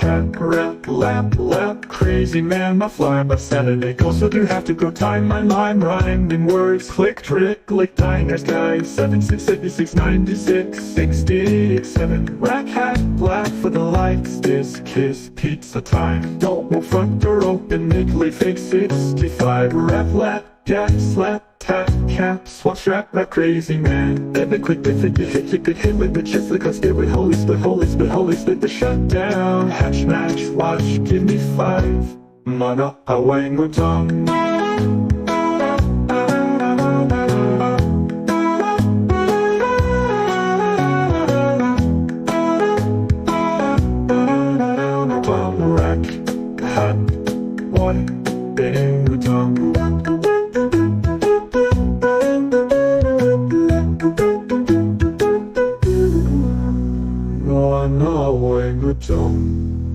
Rap, crazy man, my fly, my Saturday go. So do have to go time my line, rhyming words, click, trick, lick, diners, guys, 7, 6, 56, 96, 67, rack hat, black for the likes, this kiss, pizza time, don't move front door open, Italy, fake 65, rap, lap, gas, slap, tap, cap, swap, strap, that crazy man. Every quick bit that you could hit with the chest, like I stay with holy split, the shutdown, hatch, match, watch, give me 5, mana, away, no tongue. Rack, hat, one, bang, tongue. No, away, good tongue.